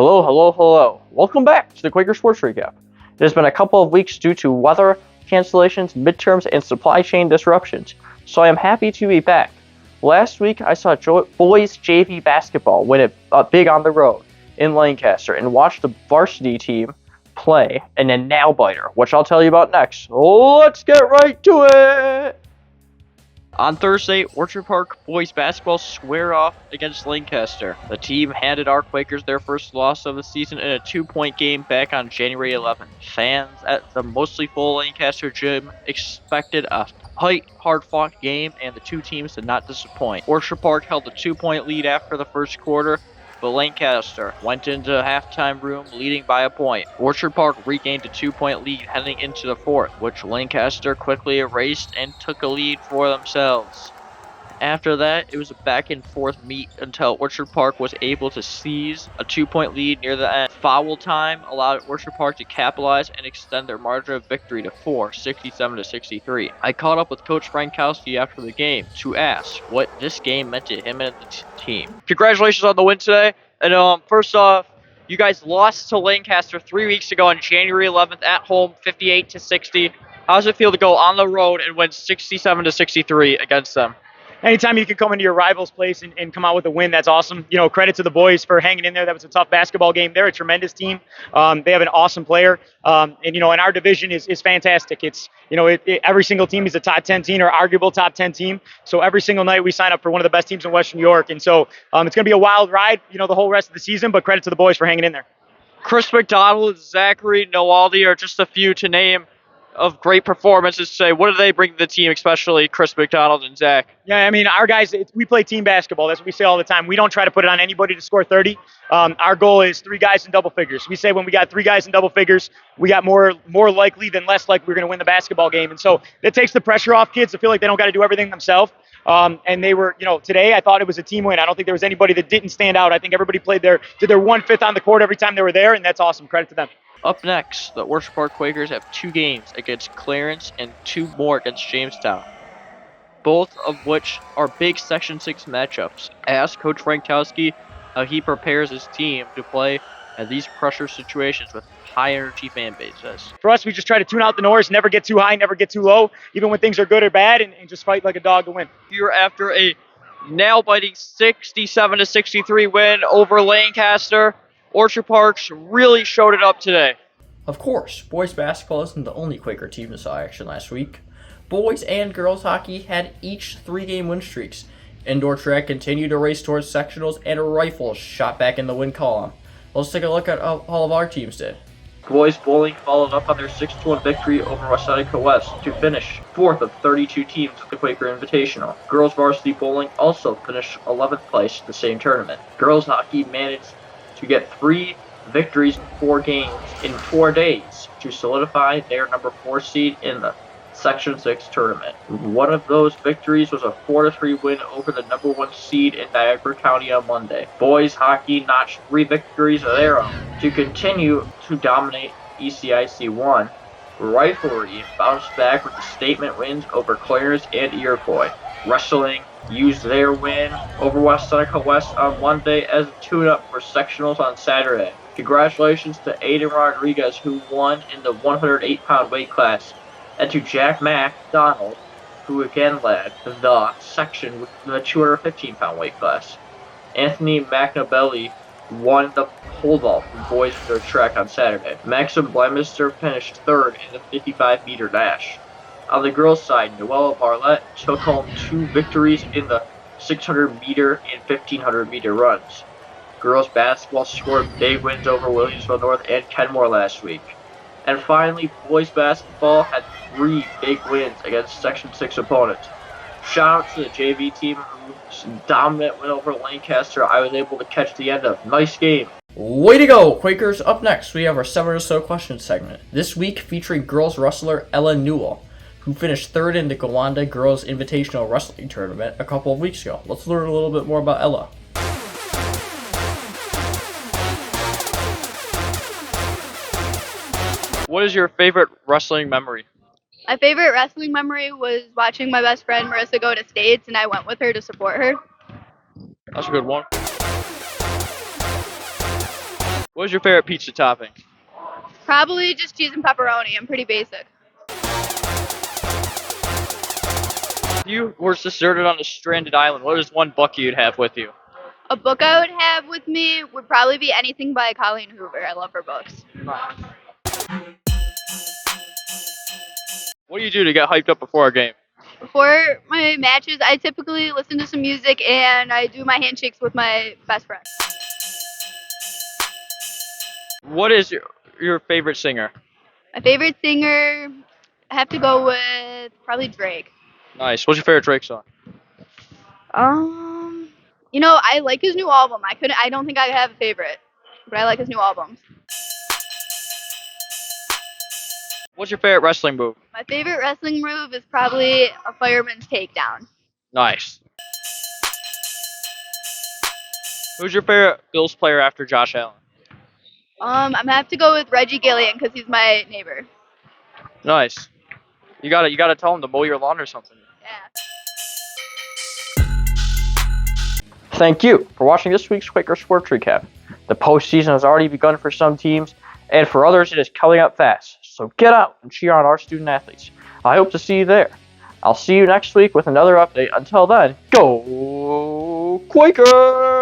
Hello, hello, hello. Welcome back to the Quaker Sports Recap. It has been a couple of weeks due to weather, cancellations, midterms, and supply chain disruptions, so I am happy to be back. Last week, I saw boys JV basketball win it big on the road in Lancaster and watched the varsity team play in a nail-biter, which I'll tell you about next. Let's get right to it! On Thursday, Orchard Park boys basketball squared off against Lancaster. The team handed our Quakers their first loss of the season in a 2-point game back on January 11th. Fans at the mostly full Lancaster gym expected a tight, hard-fought game, and the two teams did not disappoint. Orchard Park held a 2-point lead after the first quarter, but Lancaster went into the halftime room leading by a point. Orchard Park regained a 2-point lead heading into the fourth, which Lancaster quickly erased and took a lead for themselves. After that, it was a back-and-forth meet until Orchard Park was able to seize a 2-point lead near the end. Foul time allowed Orchard Park to capitalize and extend their margin of victory to 4, 67-63. I caught up with Coach Frankowski after the game to ask what this game meant to him and the team. Congratulations on the win today. And first off, you guys lost to Lancaster 3 weeks ago on January 11th at home, 58-60. How does it feel to go on the road and win 67-63 against them? Anytime you can come into your rival's place and come out with a win, that's awesome. You know, credit to the boys for hanging in there. That was a tough basketball game. They're a tremendous team. They have an awesome player. And, you know, and our division is fantastic. It's, you know, every single team is a top 10 team or arguable top 10 team. So every single night we sign up for one of the best teams in Western New York. And so it's going to be a wild ride, you know, the whole rest of the season. But credit to the boys for hanging in there. Chris McDonald, Zachary, Noaldi are just a few to name of great performances today. What do they bring to the team, especially Chris McDonald and Zach? Yeah, I mean, our guys, we play team basketball. That's what we say all the time. We don't try to put it on anybody to score 30. Our goal is 3 guys in double figures. We say when we got 3 guys in double figures, we got more likely than less likely we're going to win the basketball game. And so it takes the pressure off kids to feel like they don't got to do everything themselves. And they were, you know, today I thought it was a team win. I don't think there was anybody that didn't stand out. I think everybody did their 1/5 on the court every time they were there, and that's awesome. Credit to them. Up next, the Orchard Park Quakers have 2 games against Clarence and 2 more against Jamestown, both of which are big Section 6 matchups. I asked Coach Frankowski how he prepares his team to play at these pressure situations with high-energy fan bases. For us, we just try to tune out the noise, never get too high, never get too low, even when things are good or bad, and just fight like a dog to win. You're after a nail-biting 67-63 win over Lancaster. Orchard Parks really showed it up today. Of course, boys basketball isn't the only Quaker team that saw action last week. Boys and girls hockey had each 3-game win streaks. Indoor track continued to race towards sectionals, and rifles shot back in the win column. Let's take a look at how all of our teams did. Boys bowling followed up on their 6-1 victory over Westseneca West to finish 4th of 32 teams at the Quaker Invitational. Girls varsity bowling also finished 11th place in the same tournament. Girls hockey managed to get 3 victories in 4 games in 4 days to solidify their number 4 seed in the Section 6 tournament. One of those victories was a 4-3 win over the number 1 seed in Niagara County on Monday. Boys hockey notched 3 victories of their own to continue to dominate ECIC 1. Riflery bounced back with the statement wins over Clarence and Iroquois. Wrestling used their win over Westseneca West on Monday as a tune-up for sectionals on Saturday. Congratulations to Aiden Rodriguez, who won in the 108-pound weight class, and to Jack MacDonald, who again led the section with the 215-pound weight class. Anthony McNabelli won the pole vault from boys for their track on Saturday. Maxim Blemister finished 3rd in the 55-meter dash. On the girls' side, Noella Barlett took home 2 victories in the 600-meter and 1500-meter runs. Girls basketball scored big wins over Williamsville North and Kenmore last week. And finally, boys basketball had 3 big wins against Section 6 opponents. Shout out to the JV team whose dominant win over Lancaster I was able to catch the end of. Nice game. Way to go, Quakers! Up next, we have our 7 or so questions segment. This week featuring girls wrestler Ella Newell, who finished 3rd in the Gowanda Girls Invitational Wrestling Tournament a couple of weeks ago. Let's learn a little bit more about Ella. What is your favorite wrestling memory? My favorite wrestling memory was watching my best friend Marissa go to States, and I went with her to support her. That's a good one. What's your favorite pizza topping? Probably just cheese and pepperoni. I'm pretty basic. If you were deserted on a stranded island, what is one book you'd have with you? A book I would have with me would probably be anything by Colleen Hoover. I love her books. What do you do to get hyped up before a game? Before my matches, I typically listen to some music and I do my handshakes with my best friend. What is your favorite singer? My favorite singer, I have to go with probably Drake. Nice. What's your favorite Drake song? I like his new album. I don't think I have a favorite, but I like his new album. What's your favorite wrestling move? My favorite wrestling move is probably a fireman's takedown. Nice. Who's your favorite Bills player after Josh Allen? I'm gonna have to go with Reggie Gillian because he's my neighbor. Nice. You gotta tell him to mow your lawn or something. Yeah. Thank you for watching this week's Quaker Sports Recap. The postseason has already begun for some teams, and for others it is coming up fast. So get out and cheer on our student athletes. I hope to see you there. I'll see you next week with another update. Until then, go Quaker!